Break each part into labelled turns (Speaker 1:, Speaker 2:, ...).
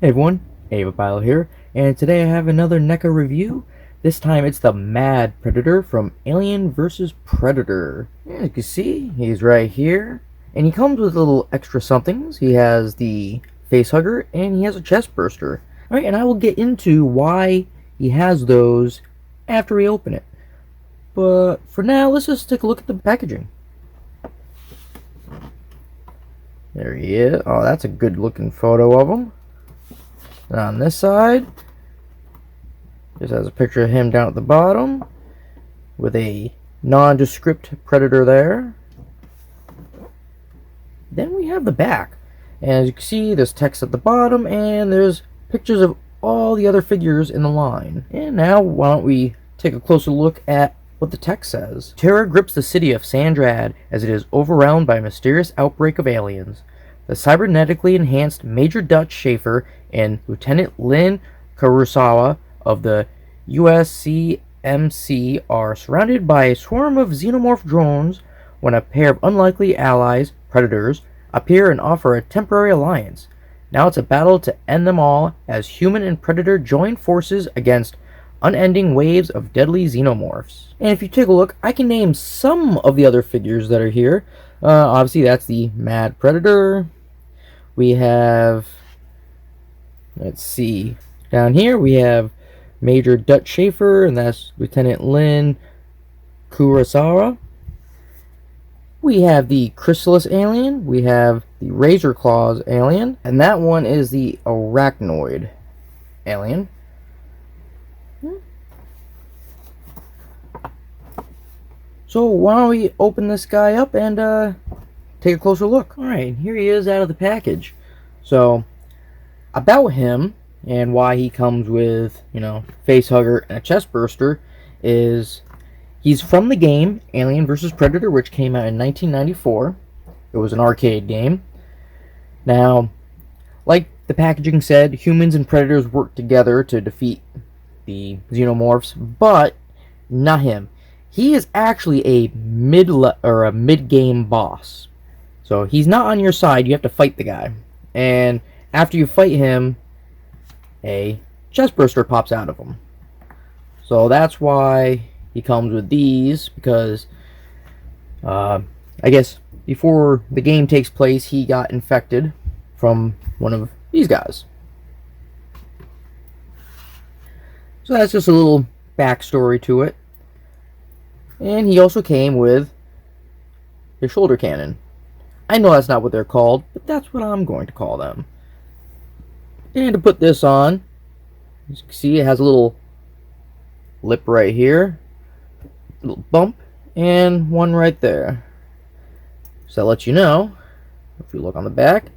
Speaker 1: Hey everyone, Ava here, and today I have another NECA review. This time it's the Mad Predator from Alien vs. Predator. Yeah, you can see he's right here, and he comes with little extra somethings. He has the face hugger and he has a chest burster. Alright, and I will get into why he has those after we open it. But for now, let's just take a look at the packaging. There he is. Oh, that's a good looking photo of him. And on this side, just has a picture of him down at the bottom with a nondescript predator there. Then we have the back. And as you can see, there's text at the bottom and there's pictures of all the other figures in the line. And now, why don't we take a closer look at what the text says. Terror grips the city of Sandrad as it is overwhelmed by a mysterious outbreak of aliens. The cybernetically enhanced Major Dutch Schaefer and Lieutenant Lynn Kurosawa of the USCMC are surrounded by a swarm of xenomorph drones when a pair of unlikely allies, predators, appear and offer a temporary alliance. Now it's a battle to end them all as human and predator join forces against unending waves of deadly xenomorphs. And if you take a look, I can name some of the other figures that are here. Obviously, that's the Mad Predator. We have, let's see, down here we have Major Dutch Schaefer, and that's Lieutenant Lynn Kurosawa. We have the Chrysalis alien, we have the Razor Claws alien, and that one is the Arachnoid alien. So why don't we open this guy up and take a closer look. Alright, here he is out of the package. So, about him, and why he comes with, face hugger and a chest burster, is he's from the game Alien vs. Predator, which came out in 1994. It was an arcade game. Now, like the packaging said, humans and predators work together to defeat the xenomorphs, but not him. He is actually a mid-game boss. So he's not on your side, you have to fight the guy. And after you fight him, a chest burster pops out of him. So that's why he comes with these, because I guess before the game takes place, he got infected from one of these guys. So that's just a little backstory to it. And he also came with the shoulder cannon. I know that's not what they're called, but that's what I'm going to call them. And to put this on, as you can see, it has a little lip right here, a little bump, and one right there. So that lets you know, if you look on the back,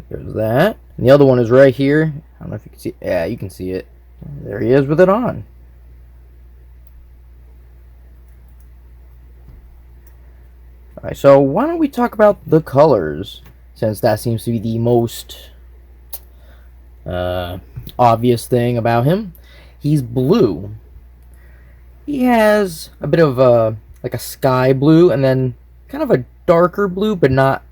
Speaker 1: there's that. And the other one is right here. I don't know if you can see it. Yeah, you can see it. There he is with it on. Alright, so why don't we talk about the colors, since that seems to be the most obvious thing about him. He's blue. He has a bit of like a sky blue, and then kind of a darker blue, but not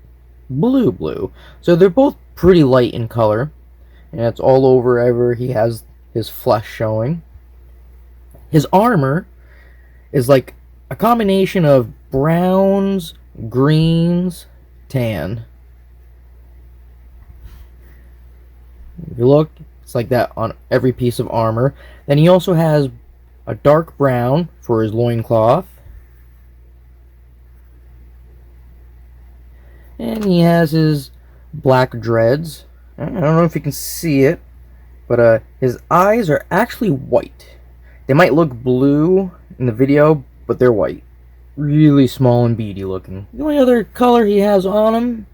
Speaker 1: blue. So they're both pretty light in color, and it's all over he has his flesh showing. His armor is like a combination of browns, greens, tan. If you look, it's like that on every piece of armor. Then he also has a dark brown for his loincloth. And he has his black dreads. I don't know if you can see it, but his eyes are actually white. They might look blue in the video, but they're white. Really small and beady looking. The only other color he has on him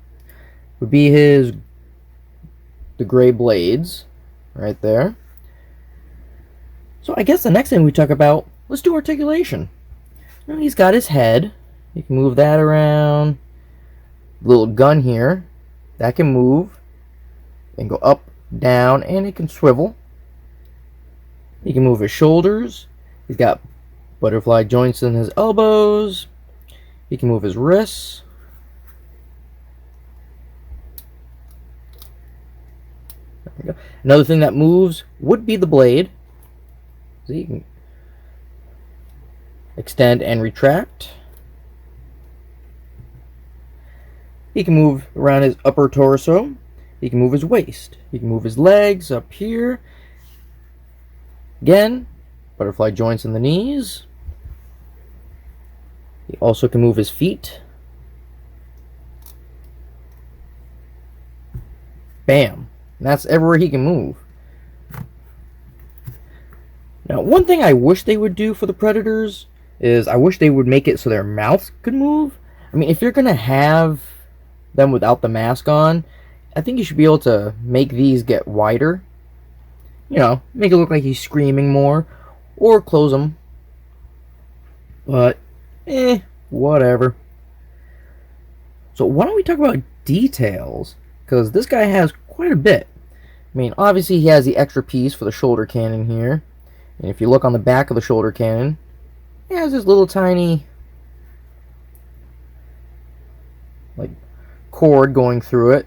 Speaker 1: would be the gray blades right there. So I guess the next thing we talk about, let's do articulation. Now he's got his head. You can move that around. Little gun here that can move and go up, down, and it can swivel. He can move his shoulders. He's got butterfly joints in his elbows. He can move his wrists. Another thing that moves would be the blade. See, you can extend and retract. He can move around his upper torso. He can move his waist. He can move his legs up here. Again, butterfly joints in the knees. He also can move his feet. Bam. And that's everywhere he can move. Now, one thing I wish they would do for the Predators is I wish they would make it so their mouths could move. I mean, if you're going to have them without the mask on, I think you should be able to make these get wider. You know, make it look like he's screaming more. Or close them. But, whatever. So why don't we talk about details? Because this guy has quite a bit. I mean, obviously he has the extra piece for the shoulder cannon here. And if you look on the back of the shoulder cannon, it has this little tiny like cord going through it.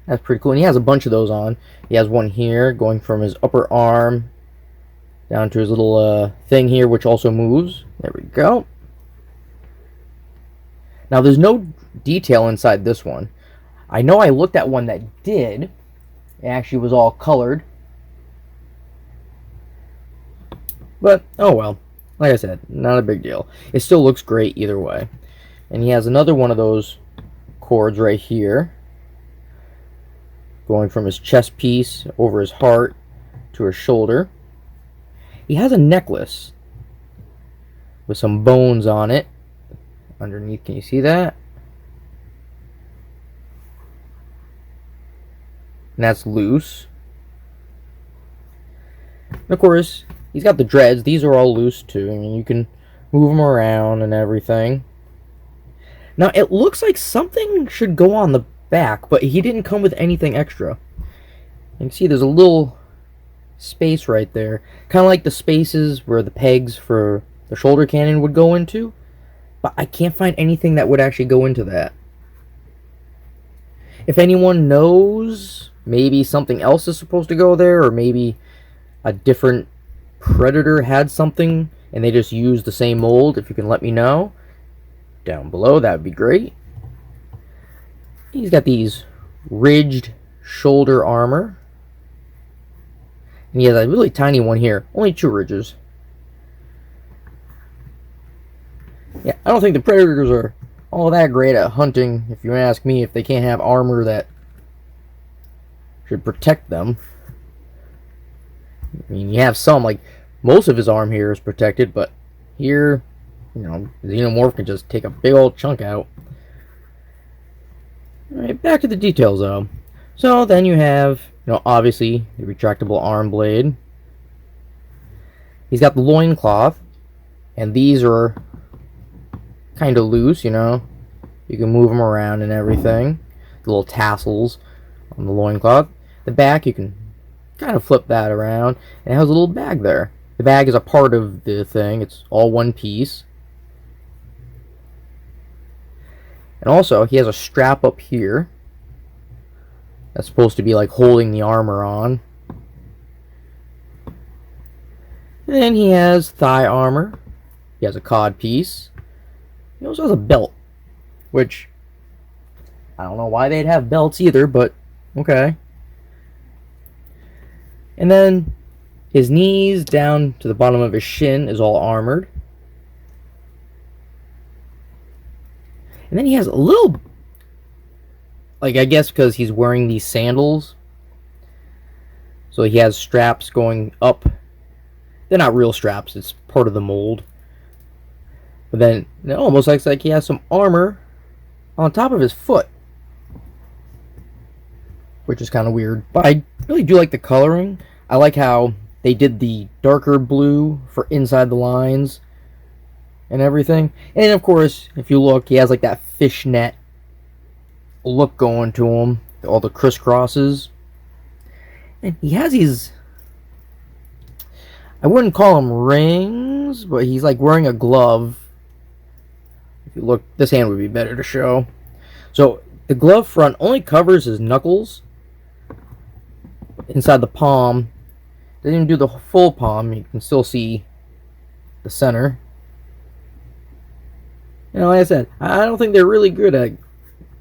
Speaker 1: That's pretty cool. And he has a bunch of those on. He has one here going from his upper arm down to his little thing here, which also moves. There we go. Now there's no detail inside this one. I know I looked at one that did. It actually was all colored. But, oh well. Like I said, not a big deal. It still looks great either way. And he has another one of those cords right here, going from his chest piece over his heart to his shoulder. He has a necklace with some bones on it underneath. Can you see that? And that's loose. And of course, he's got the dreads. These are all loose too. I mean, you can move them around and everything. Now, it looks like something should go on the back, but he didn't come with anything extra. You can see there's a little space right there. Kind of like the spaces where the pegs for the shoulder cannon would go into. But I can't find anything that would actually go into that. If anyone knows, maybe something else is supposed to go there, or maybe a different Predator had something and they just used the same mold, if you can let me know down below, that would be great. He's got these ridged shoulder armor. And he has a really tiny one here. Only 2 ridges. Yeah, I don't think the Predators are all that great at hunting, if you ask me, if they can't have armor that should protect them. I mean, you have some, like, most of his arm here is protected, but here, you know, the Xenomorph can just take a big old chunk out. Alright, back to the details, though. So, then you have, you know, obviously, the retractable arm blade. He's got the loincloth, and these are kind of loose, you know. You can move them around and everything. The little tassels on the loincloth. The back, you can kind of flip that around, and it has a little bag there. The bag is a part of the thing. It's all one piece. And also, he has a strap up here that's supposed to be like holding the armor on. And then he has thigh armor. He has a cod piece. He also has a belt, which I don't know why they'd have belts either, but okay. And then his knees down to the bottom of his shin is all armored. And then he has a little, like, I guess because he's wearing these sandals, so he has straps going up. They're not real straps, it's part of the mold. But then it almost looks like he has some armor on top of his foot, which is kind of weird. But I really do like the coloring. I like how they did the darker blue for inside the lines and everything. And of course, if you look, he has like that fishnet look going to him, all the crisscrosses. And he has these, I wouldn't call them rings, but he's like wearing a glove. If you look, this hand would be better to show. So the glove front only covers his knuckles, inside the palm. They didn't do the full palm. You can still see the center. You know, like I said, I don't think they're really good at,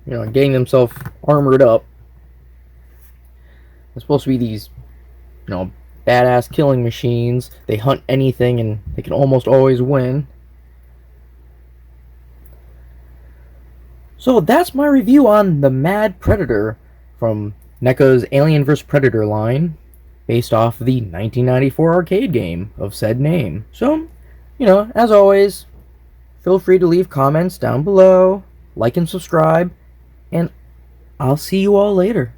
Speaker 1: getting themselves armored up. They're supposed to be these, badass killing machines. They hunt anything and they can almost always win. So that's my review on the Mad Predator from NECA's Alien vs. Predator line, based off the 1994 arcade game of said name. So, as always, feel free to leave comments down below, like and subscribe, and I'll see you all later.